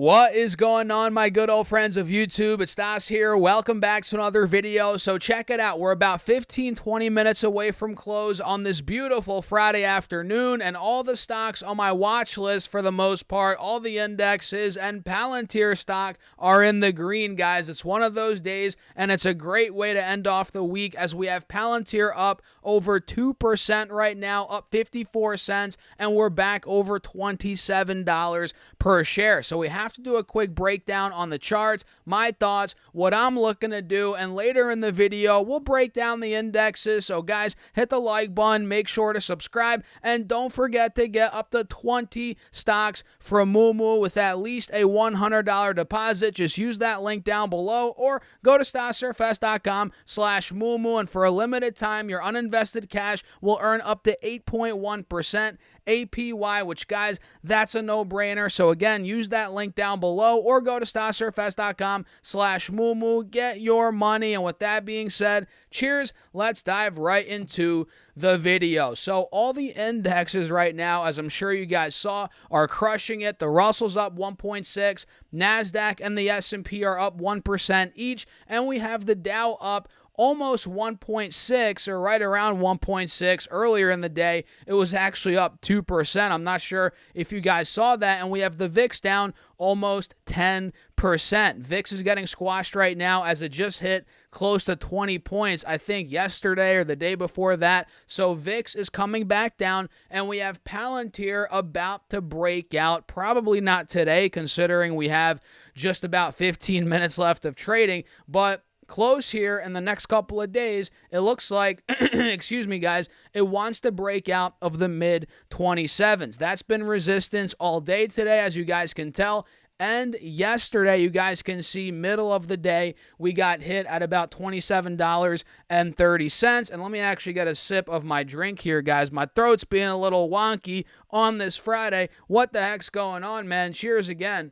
What is going on, my good old friends of YouTube? It's Stas here. Welcome back to another video. So check it out. We're about 15-20 minutes away from close on this beautiful Friday afternoon, and all the stocks on my watch list, for the most part, all the indexes and Palantir stock are in the green, guys. It's one of those days, and it's a great way to end off the week as we have Palantir up over 2% right now, up 54 cents, and we're back over $27 per share. So we have to do a quick breakdown on the charts, my thoughts, what I'm looking to do, and later in the video we'll break down the indexes. So guys, hit the like button, make sure to subscribe, and don't forget to get up to 20 stocks from Moomoo with at least a $100 deposit. Just use that link down below or go to stassurfest.com/Moomoo, and for a limited time your uninvested cash will earn up to 8.1% APY, which, guys, that's a no-brainer. So again, use that link down below or go to stassurfest.com/Moomoo. Get your money. And with that being said, cheers. Let's dive right into the video. So all the indexes right now, as I'm sure you guys saw, are crushing it. The Russell's up 1.6, NASDAQ and the S&P are up 1% each, and we have the Dow up almost 1.6, or right around 1.6. Earlier in the day, it was actually up 2%. I'm not sure if you guys saw that. And we have the VIX down almost 10%. VIX is getting squashed right now as it just hit close to 20 points, I think yesterday or the day before that. So VIX is coming back down, and we have Palantir about to break out. Probably not today, considering we have just about 15 minutes left of trading, but close here in the next couple of days, it looks like, excuse me, guys, it wants to break out of the mid-27s. That's been resistance all day today, as you guys can tell. And yesterday, you guys can see, middle of the day, we got hit at about $27.30. And let me actually get a sip of my drink here, guys. My throat's being a little wonky on this Friday. What the heck's going on, man? Cheers again.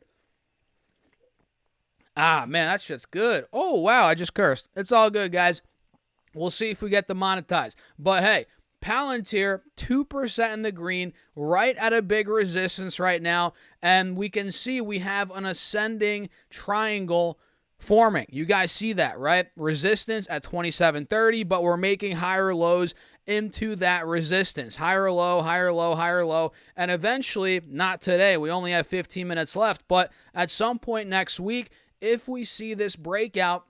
Ah, man, that shit's good. Oh, wow, I just cursed. It's all good, guys. We'll see if we get demonetized. But, hey, Palantir, 2% in the green, right at a big resistance right now. And we can see we have an ascending triangle forming. You guys see that, right? Resistance at 27.30, but we're making higher lows into that resistance. Higher low, higher low, higher low. And eventually, not today, we only have 15 minutes left, but at some point next week, if we see this breakout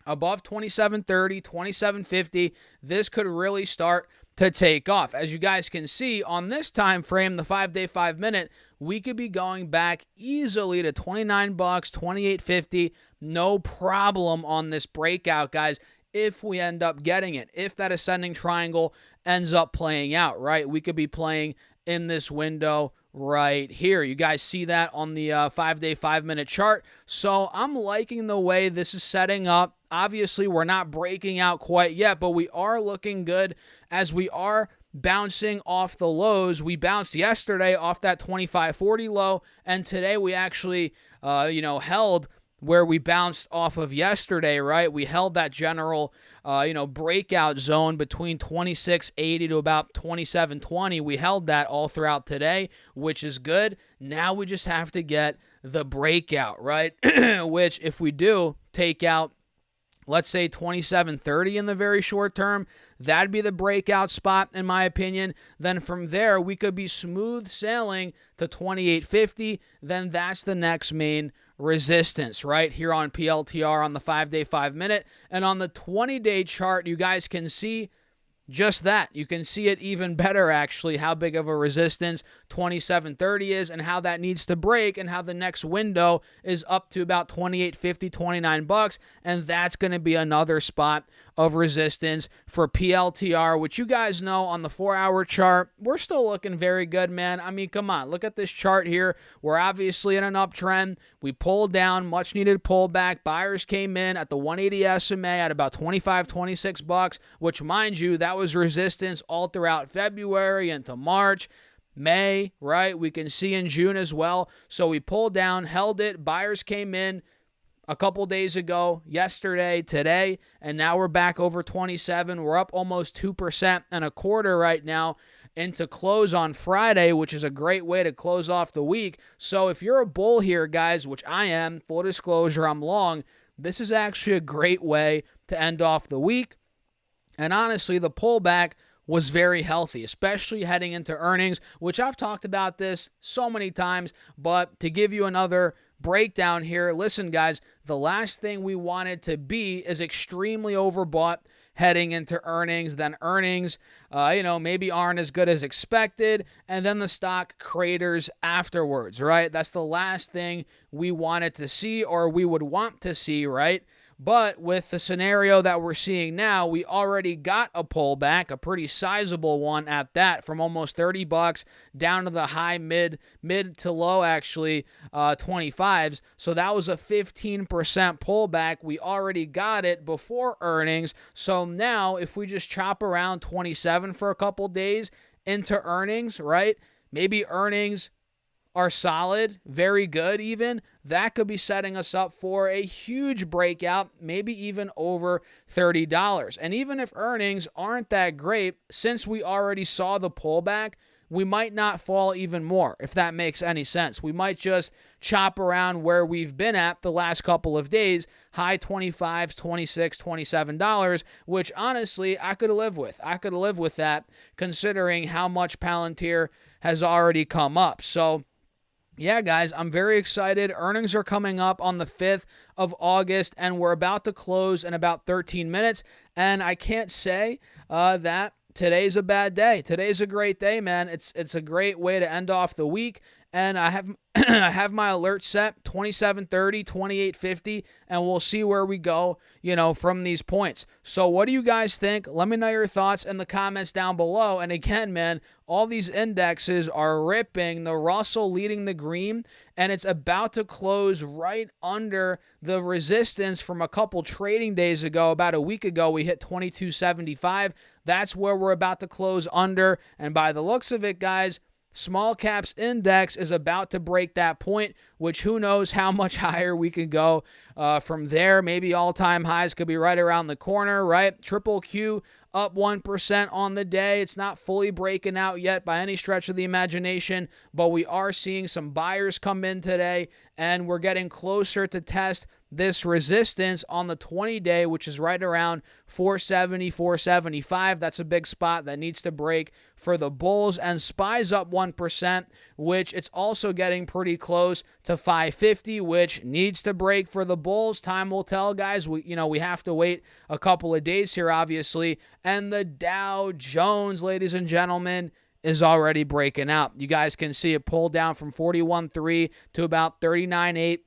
above 27.30, 27.50, this could really start to take off. As you guys can see on this time frame, the 5-day, 5-minute, we could be going back easily to $29, $28.50, no problem on this breakout, guys, if we end up getting it. If that ascending triangle ends up playing out, right? We could be playing in this window right here. You guys see that on the 5-day, 5-minute chart. So I'm liking the way this is setting up. Obviously, we're not breaking out quite yet, but we are looking good as we are bouncing off the lows. We bounced yesterday off that 25.40 low, and today we actually, held where we bounced off of yesterday, right? We held that general, breakout zone between 26.80 to about 27.20. We held that all throughout today, which is good. Now we just have to get the breakout, right? Which, if we do take out, let's say 27.30 in the very short term, that'd be the breakout spot, in my opinion. Then from there, we could be smooth sailing to 28.50. Then that's the next main resistance right here on PLTR on the 5-day, 5-minute. And on the 20-day chart, you guys can see just that. You can see it even better, actually, how big of a resistance 27.30 is and how that needs to break, and how the next window is up to about 28.50, $29, and that's going to be another spot of resistance for PLTR, which you guys know on the 4-hour chart, we're still looking very good, man. I mean, come on, look at this chart here. We're obviously in an uptrend. We pulled down, much needed pullback. Buyers came in at the 180 SMA at about $25, $26, which, mind you, that was resistance all throughout February into March. May, right? We can see in June as well. So we pulled down, held it. Buyers came in a couple days ago, yesterday, today, and now we're back over 27. We're up almost 2% and a quarter right now. into close on Friday, which is a great way to close off the week. So if you're a bull here, guys, which I am, full disclosure, I'm long, this is actually a great way to end off the week. And honestly, the pullback was very healthy, especially heading into earnings, which I've talked about this so many times. But to give you another breakdown here, listen, guys, the last thing we wanted to be is extremely overbought heading into earnings. Then earnings, maybe aren't as good as expected, and then the stock craters afterwards, right? That's the last thing we wanted to see, or we would want to see, right? But with the scenario that we're seeing now, we already got a pullback, a pretty sizable one at that, from almost $30 down to the high mid to low, actually, 25s. So that was a 15% pullback. We already got it before earnings. So now if we just chop around 27 for a couple days into earnings, right? Maybe earnings are solid, very good even, that could be setting us up for a huge breakout, maybe even over $30. And even if earnings aren't that great, since we already saw the pullback, we might not fall even more, if that makes any sense. We might just chop around where we've been at the last couple of days, high 25s, $26, $27, which honestly I could live with. I could live with that considering how much Palantir has already come up. So yeah, guys, I'm very excited. Earnings are coming up on the 5th of August, and we're about to close in about 13 minutes. And I can't say that today's a bad day. Today's a great day, man. It's a great way to end off the week. And I have I have my alert set, 2730, 2850, and we'll see where we go, from these points. So what do you guys think? Let me know your thoughts in the comments down below. And again, man, all these indexes are ripping. The Russell leading the green, and it's about to close right under the resistance from a couple trading days ago. About a week ago, we hit 2275. That's where we're about to close under. And by the looks of it, guys, small caps index is about to break that point, which who knows how much higher we can go from there. Maybe all-time highs could be right around the corner, right? Triple Q up 1% on the day. It's not fully breaking out yet by any stretch of the imagination, but we are seeing some buyers come in today, and we're getting closer to test this resistance on the 20-day, which is right around 470, 475. That's a big spot that needs to break for the bulls. And SPY's up 1%, which it's also getting pretty close to 550, which needs to break for the bulls. Time will tell, guys. We have to wait a couple of days here, obviously. And the Dow Jones, ladies and gentlemen, is already breaking out. You guys can see it pull down from 41.3 to about 39.8.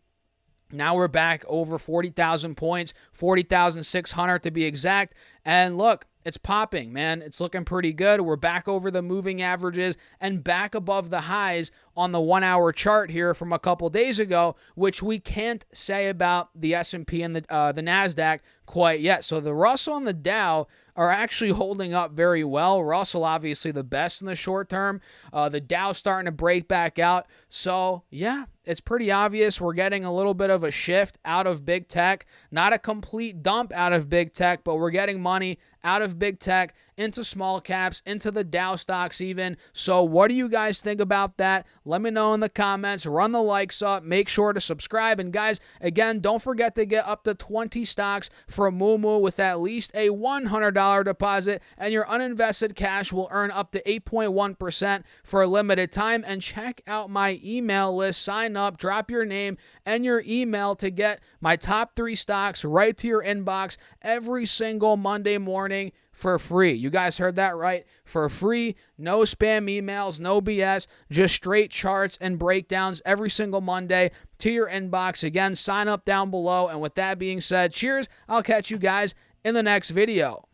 Now we're back over 40,000 points, 40,600 to be exact. And look, it's popping, man. It's looking pretty good. We're back over the moving averages and back above the highs on the 1-hour chart here from a couple days ago, which we can't say about the S&P and the NASDAQ quite yet. So the Russell and the Dow are actually holding up very well. Russell obviously the best in the short term. The Dow starting to break back out. So yeah, it's pretty obvious we're getting a little bit of a shift out of big tech. Not a complete dump out of big tech, but we're getting money out of big tech into small caps, into the Dow stocks even. So what do you guys think about that? Let me know in the comments. Run the likes up. Make sure to subscribe. And guys, again, don't forget to get up to 20 stocks for Moomoo with at least a $100 deposit, and your uninvested cash will earn up to 8.1% for a limited time. And check out my email list. Sign up, drop your name and your email to get my top 3 stocks right to your inbox every single Monday morning for free. You guys heard that right. For free, no spam emails, no BS, just straight charts and breakdowns every single Monday to your inbox. Again, sign up down below. And with that being said, cheers. I'll catch you guys in the next video.